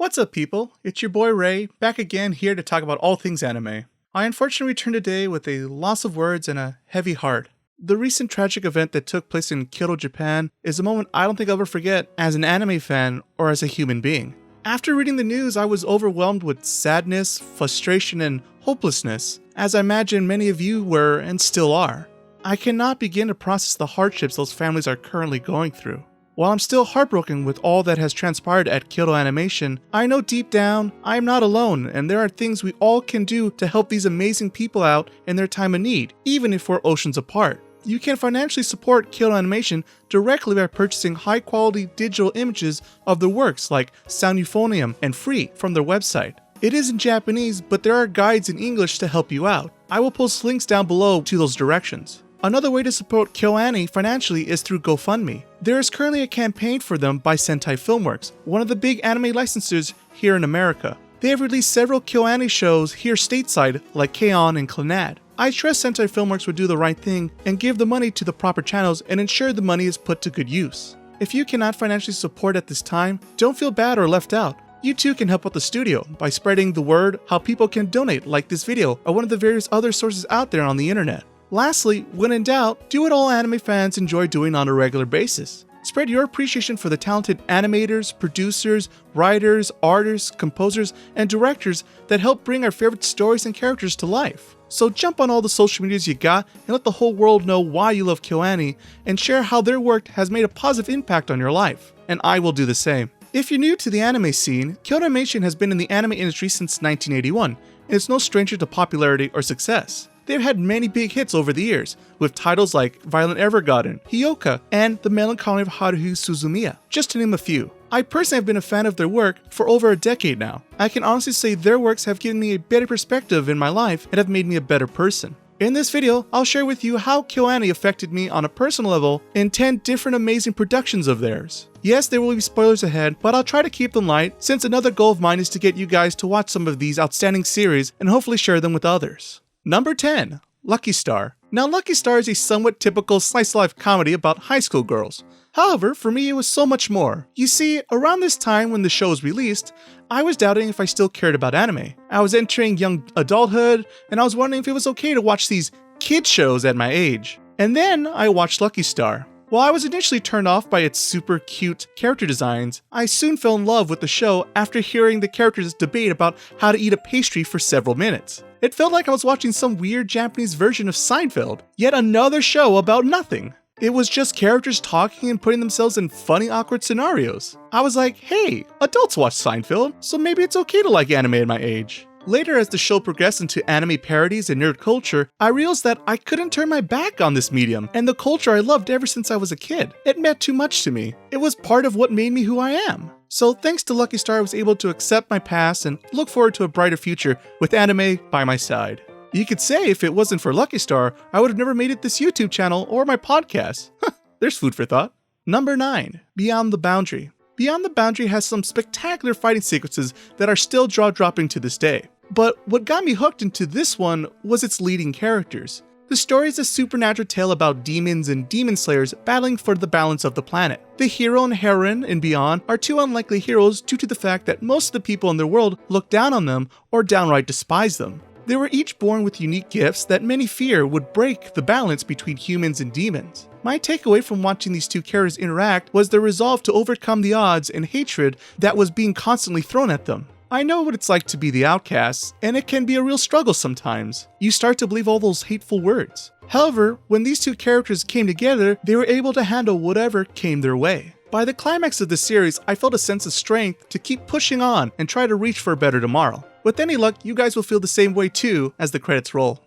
What's up, people? It's your boy Ray, back again here to talk about all things anime. I unfortunately returned today with a loss of words and a heavy heart. The recent tragic event that took place in Kyoto, Japan is a moment I don't think I'll ever forget as an anime fan or as a human being. After reading the news, I was overwhelmed with sadness, frustration, and hopelessness, as I imagine many of you were and still are. I cannot begin to process the hardships those families are currently going through. While I'm still heartbroken with all that has transpired at Kyoto Animation, I know deep down I am not alone, and there are things we all can do to help these amazing people out in their time of need, even if we're oceans apart. You can financially support Kyoto Animation directly by purchasing high-quality digital images of their works like Sound Euphonium and Free from their website. It is in Japanese, but there are guides in English to help you out. I will post links down below to those directions. Another way to support KyoAni financially is through GoFundMe. There is currently a campaign for them by Sentai Filmworks, one of the big anime licensors here in America. They have released several KyoAni shows here stateside like Kanon and Clannad. I trust Sentai Filmworks would do the right thing and give the money to the proper channels and ensure the money is put to good use. If you cannot financially support at this time, don't feel bad or left out. You too can help out the studio by spreading the word how people can donate like this video or one of the various other sources out there on the internet. Lastly, when in doubt, do what all anime fans enjoy doing on a regular basis. Spread your appreciation for the talented animators, producers, writers, artists, composers, and directors that help bring our favorite stories and characters to life. So jump on all the social medias you got and let the whole world know why you love KyoAni and share how their work has made a positive impact on your life. And I will do the same. If you're new to the anime scene, Kyoto Animation has been in the anime industry since 1981, and it's no stranger to popularity or success. They've had many big hits over the years, with titles like Violent Evergarden, Hyoka, and The Melancholy of Haruhi Suzumiya, just to name a few. I personally have been a fan of their work for over a decade now. I can honestly say their works have given me a better perspective in my life and have made me a better person. In this video, I'll share with you how KyoAni affected me on a personal level in 10 different amazing productions of theirs. Yes, there will be spoilers ahead, but I'll try to keep them light since another goal of mine is to get you guys to watch some of these outstanding series and hopefully share them with others. Number 10. Lucky Star. Now, Lucky Star is a somewhat typical slice-of-life comedy about high school girls. However, for me it was so much more. You see, around this time when the show was released, I was doubting if I still cared about anime. I was entering young adulthood, and I was wondering if it was okay to watch these kid shows at my age. And then I watched Lucky Star. While I was initially turned off by its super cute character designs, I soon fell in love with the show after hearing the characters debate about how to eat a pastry for several minutes. It felt like I was watching some weird Japanese version of Seinfeld, yet another show about nothing. It was just characters talking and putting themselves in funny, awkward scenarios. I was like, hey, adults watch Seinfeld, so maybe it's okay to like anime at my age. Later, as the show progressed into anime parodies and nerd culture, I realized that I couldn't turn my back on this medium and the culture I loved ever since I was a kid. It meant too much to me. It was part of what made me who I am. So thanks to Lucky Star, I was able to accept my past and look forward to a brighter future with anime by my side. You could say if it wasn't for Lucky Star, I would have never made it this YouTube channel or my podcast. There's food for thought. Number 9. Beyond the Boundary. Beyond the Boundary has some spectacular fighting sequences that are still jaw-dropping to this day. But what got me hooked into this one was its leading characters. The story is a supernatural tale about demons and demon slayers battling for the balance of the planet. The hero and heroine in Beyond are two unlikely heroes due to the fact that most of the people in their world look down on them or downright despise them. They were each born with unique gifts that many fear would break the balance between humans and demons. My takeaway from watching these two characters interact was their resolve to overcome the odds and hatred that was being constantly thrown at them. I know what it's like to be the outcast, and it can be a real struggle sometimes. You start to believe all those hateful words. However, when these two characters came together, they were able to handle whatever came their way. By the climax of the series, I felt a sense of strength to keep pushing on and try to reach for a better tomorrow. With any luck, you guys will feel the same way too as the credits roll.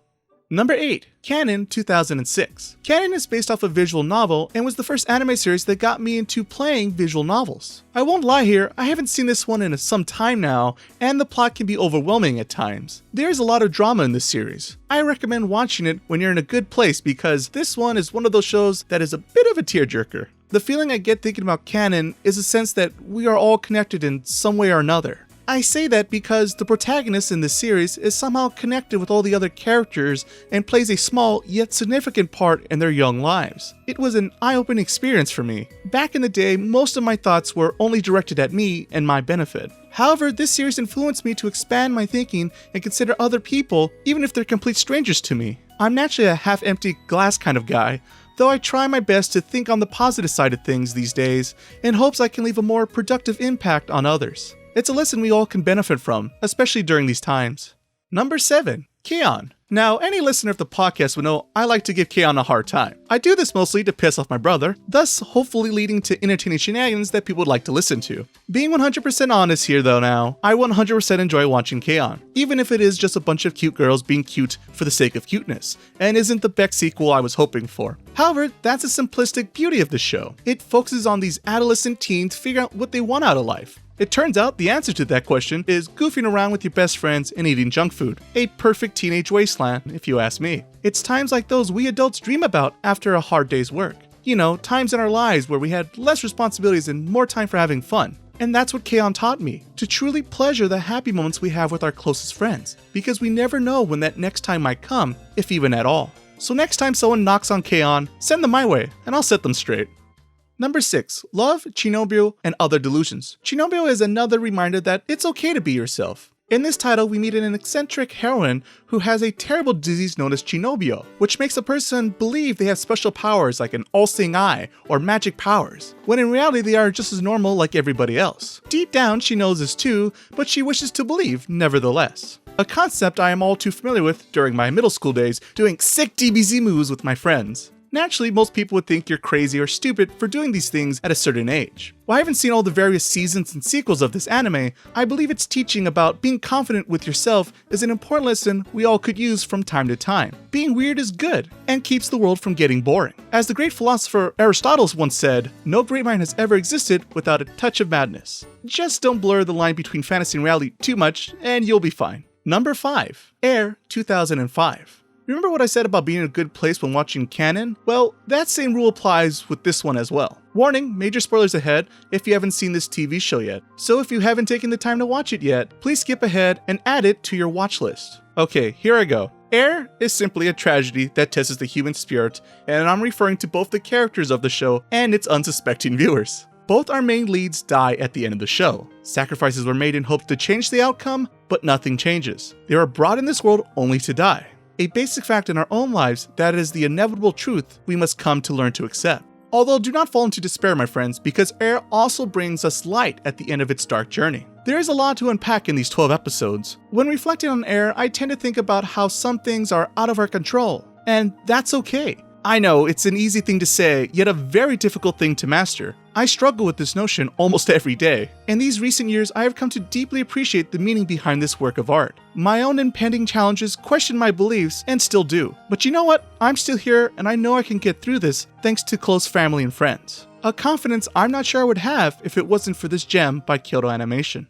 Number 8. Kanon 2006. Kanon is based off a visual novel and was the first anime series that got me into playing visual novels. I won't lie here, I haven't seen this one in some time now, and the plot can be overwhelming at times. There's a lot of drama in this series. I recommend watching it when you're in a good place because this one is one of those shows that is a bit of a tearjerker. The feeling I get thinking about Kanon is a sense that we are all connected in some way or another. I say that because the protagonist in this series is somehow connected with all the other characters and plays a small yet significant part in their young lives. It was an eye-opening experience for me. Back in the day, most of my thoughts were only directed at me and my benefit. However, this series influenced me to expand my thinking and consider other people, even if they're complete strangers to me. I'm naturally a half-empty glass kind of guy, though I try my best to think on the positive side of things these days in hopes I can leave a more productive impact on others. It's a lesson we all can benefit from, especially during these times. Number 7. Kanon. Now, any listener of the podcast will know I like to give Kanon a hard time. I do this mostly to piss off my brother, thus hopefully leading to entertaining shenanigans that people would like to listen to. Being 100% honest here though now, I 100% enjoy watching Kanon, even if it is just a bunch of cute girls being cute for the sake of cuteness, and isn't the Beck sequel I was hoping for. However, that's the simplistic beauty of the show. It focuses on these adolescent teens figuring out what they want out of life. It turns out the answer to that question is goofing around with your best friends and eating junk food. A perfect teenage wasteland, if you ask me. It's times like those we adults dream about after a hard day's work. You know, times in our lives where we had less responsibilities and more time for having fun. And that's what Kanon taught me, to truly pleasure the happy moments we have with our closest friends, because we never know when that next time might come, if even at all. So next time someone knocks on Kanon, send them my way, and I'll set them straight. Number 6. Love, Chunibyo, and Other Delusions. Chunibyo is another reminder that it's okay to be yourself. In this title, we meet an eccentric heroine who has a terrible disease known as Chunibyo, which makes a person believe they have special powers like an all-seeing eye or magic powers, when in reality they are just as normal like everybody else. Deep down, she knows this too, but she wishes to believe nevertheless. A concept I am all too familiar with during my middle school days, doing sick DBZ moves with my friends. Naturally, most people would think you're crazy or stupid for doing these things at a certain age. While I haven't seen all the various seasons and sequels of this anime, I believe its teaching about being confident with yourself is an important lesson we all could use from time to time. Being weird is good, and keeps the world from getting boring. As the great philosopher Aristotle once said, no great mind has ever existed without a touch of madness. Just don't blur the line between fantasy and reality too much, and you'll be fine. Number 5. Air 2005. Remember what I said about being in a good place when watching Kanon? Well, that same rule applies with this one as well. Warning, major spoilers ahead if you haven't seen this TV show yet. So if you haven't taken the time to watch it yet, please skip ahead and add it to your watch list. Okay, here I go. Air is simply a tragedy that tests the human spirit, and I'm referring to both the characters of the show and its unsuspecting viewers. Both our main leads die at the end of the show. Sacrifices were made in hopes to change the outcome, but nothing changes. They are brought in this world only to die. A basic fact in our own lives that is the inevitable truth we must come to learn to accept. Although do not fall into despair, my friends, because Air also brings us light at the end of its dark journey. There is a lot to unpack in these 12 episodes. When reflecting on Air, I tend to think about how some things are out of our control, and that's okay. I know, it's an easy thing to say, yet a very difficult thing to master. I struggle with this notion almost every day. In these recent years, I have come to deeply appreciate the meaning behind this work of art. My own impending challenges questioned my beliefs, and still do. But you know what? I'm still here, and I know I can get through this thanks to close family and friends. A confidence I'm not sure I would have if it wasn't for this gem by Kyoto Animation.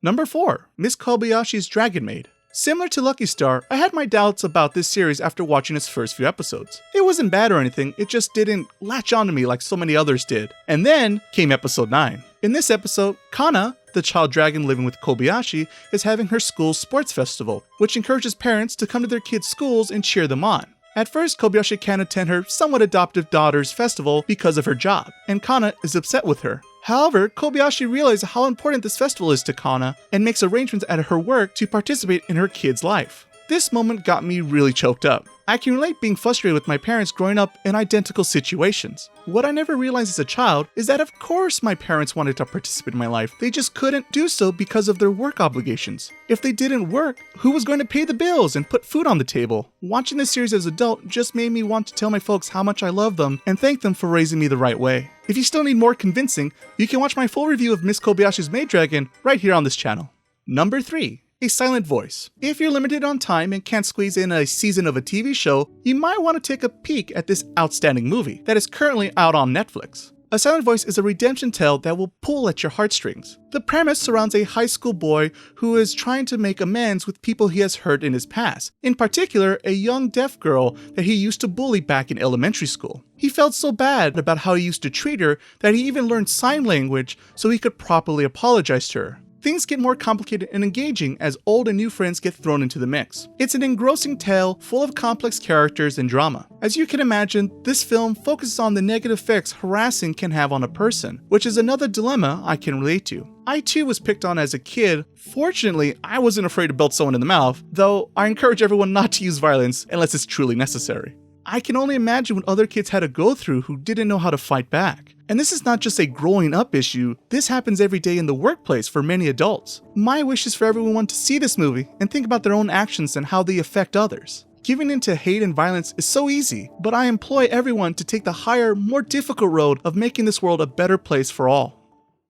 Number 4. Miss Kobayashi's Dragon Maid. Similar to Lucky Star, I had my doubts about this series after watching its first few episodes. It wasn't bad or anything, it just didn't latch onto me like so many others did. And then came episode 9. In this episode, Kana, the child dragon living with Kobayashi, is having her school's sports festival, which encourages parents to come to their kids' schools and cheer them on. At first, Kobayashi can't attend her somewhat adoptive daughter's festival because of her job, and Kana is upset with her. However, Kobayashi realizes how important this festival is to Kana and makes arrangements at her work to participate in her kid's life. This moment got me really choked up. I can relate being frustrated with my parents growing up in identical situations. What I never realized as a child is that of course my parents wanted to participate in my life, they just couldn't do so because of their work obligations. If they didn't work, who was going to pay the bills and put food on the table? Watching this series as an adult just made me want to tell my folks how much I love them and thank them for raising me the right way. If you still need more convincing, you can watch my full review of Miss Kobayashi's Maid Dragon right here on this channel. Number 3. A silent voice. If you're limited on time and can't squeeze in a season of a TV show, you might want to take a peek at this outstanding movie that is currently out on Netflix. A Silent Voice is a redemption tale that will pull at your heartstrings. The premise surrounds a high school boy who is trying to make amends with people he has hurt in his past, in particular a young deaf girl that he used to bully back in elementary school. He felt so bad about how he used to treat her that he even learned sign language so he could properly apologize to her. things get more complicated and engaging as old and new friends get thrown into the mix. It's an engrossing tale full of complex characters and drama. As you can imagine, this film focuses on the negative effects harassing can have on a person, which is another dilemma I can relate to. I too was picked on as a kid. Fortunately, I wasn't afraid to belt someone in the mouth, though I encourage everyone not to use violence unless it's truly necessary. I can only imagine what other kids had to go through who didn't know how to fight back. And this is not just a growing up issue, this happens every day in the workplace for many adults. My wish is for everyone to see this movie and think about their own actions and how they affect others. Giving into hate and violence is so easy, but I implore everyone to take the higher, more difficult road of making this world a better place for all.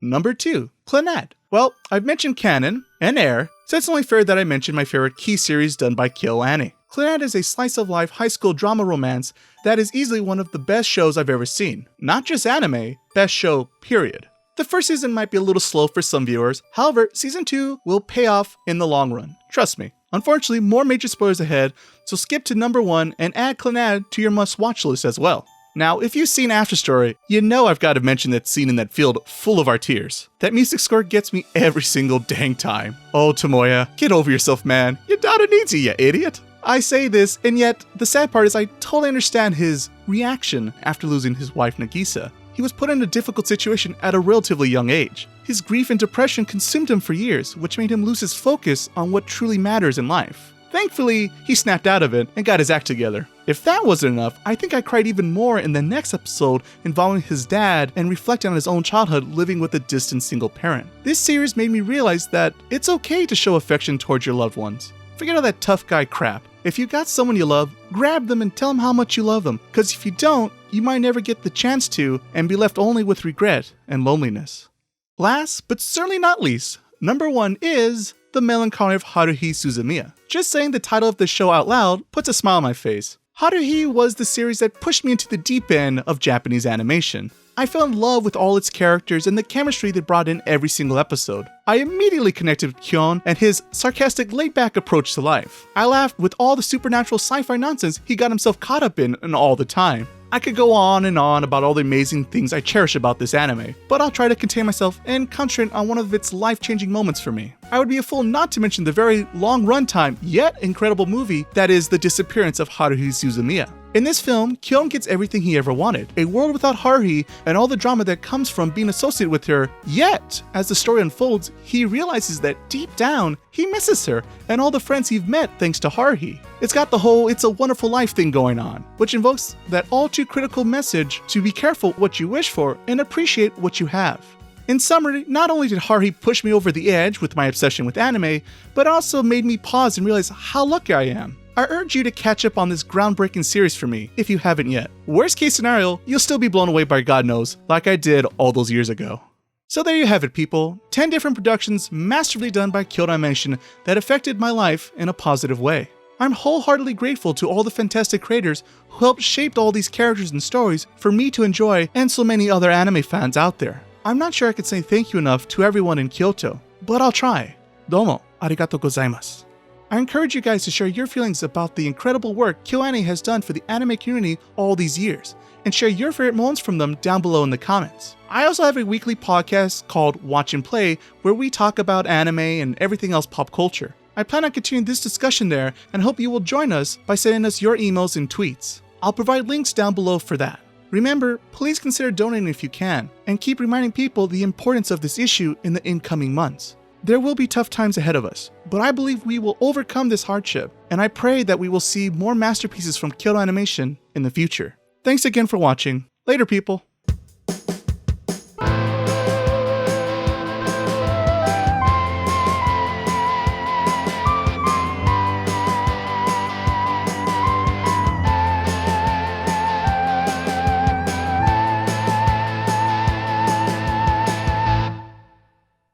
Number 2, Clannad. Well, I've mentioned Kanon and Air, so it's only fair that I mention my favorite key series done by KyoAni. Clannad is a slice-of-life high school drama romance that is easily one of the best shows I've ever seen. Not just anime, best show, period. The first season might be a little slow for some viewers, however, season 2 will pay off in the long run. Trust me. Unfortunately, more major spoilers ahead, so skip to number 1 and add Clannad to your must-watch list as well. Now, if you've seen After Story, you know I've got to mention that scene in that field full of our tears. That music score gets me every single dang time. Oh, Tomoya, get over yourself, man. Your daughter needs you idiot. I say this, and yet, the sad part is I totally understand his reaction after losing his wife Nagisa. He was put in a difficult situation at a relatively young age. His grief and depression consumed him for years, which made him lose his focus on what truly matters in life. Thankfully, he snapped out of it and got his act together. If that wasn't enough, I think I cried even more in the next episode involving his dad and reflecting on his own childhood living with a distant single parent. This series made me realize that it's okay to show affection towards your loved ones. Forget all that tough guy crap. If you got someone you love, grab them and tell them how much you love them, because if you don't, you might never get the chance to and be left only with regret and loneliness. Last, but certainly not least, number 1 is The Melancholy of Haruhi Suzumiya. Just saying the title of the show out loud puts a smile on my face. Haruhi was the series that pushed me into the deep end of Japanese animation. I fell in love with all its characters and the chemistry they brought in every single episode. I immediately connected with Kyon and his sarcastic, laid-back approach to life. I laughed with all the supernatural sci-fi nonsense he got himself caught up in and all the time. I could go on and on about all the amazing things I cherish about this anime, but I'll try to contain myself and concentrate on one of its life-changing moments for me. I would be a fool not to mention the very long runtime, yet incredible movie that is The Disappearance of Haruhi Suzumiya. In this film, Kyon gets everything he ever wanted, a world without Haruhi and all the drama that comes from being associated with her, yet, as the story unfolds, he realizes that deep down, he misses her and all the friends he's met thanks to Haruhi. It's got the whole "it's a wonderful life" thing going on, which invokes that all too critical message to be careful what you wish for and appreciate what you have. In summary, not only did Haruhi push me over the edge with my obsession with anime, but also made me pause and realize how lucky I am. I urge you to catch up on this groundbreaking series for me, if you haven't yet. Worst case scenario, you'll still be blown away by God knows, like I did all those years ago. So there you have it, people. 10 different productions masterfully done by Kyoto Animation that affected my life in a positive way. I'm wholeheartedly grateful to all the fantastic creators who helped shape all these characters and stories for me to enjoy and so many other anime fans out there. I'm not sure I could say thank you enough to everyone in Kyoto, but I'll try. Domo, arigatou gozaimasu. I encourage you guys to share your feelings about the incredible work KyoAni has done for the anime community all these years, and share your favorite moments from them down below in the comments. I also have a weekly podcast called Watch and Play, where we talk about anime and everything else pop culture. I plan on continuing this discussion there and hope you will join us by sending us your emails and tweets. I'll provide links down below for that. Remember, please consider donating if you can, and keep reminding people the importance of this issue in the incoming months. There will be tough times ahead of us, but I believe we will overcome this hardship, and I pray that we will see more masterpieces from Kyoto Animation in the future. Thanks again for watching. Later, people.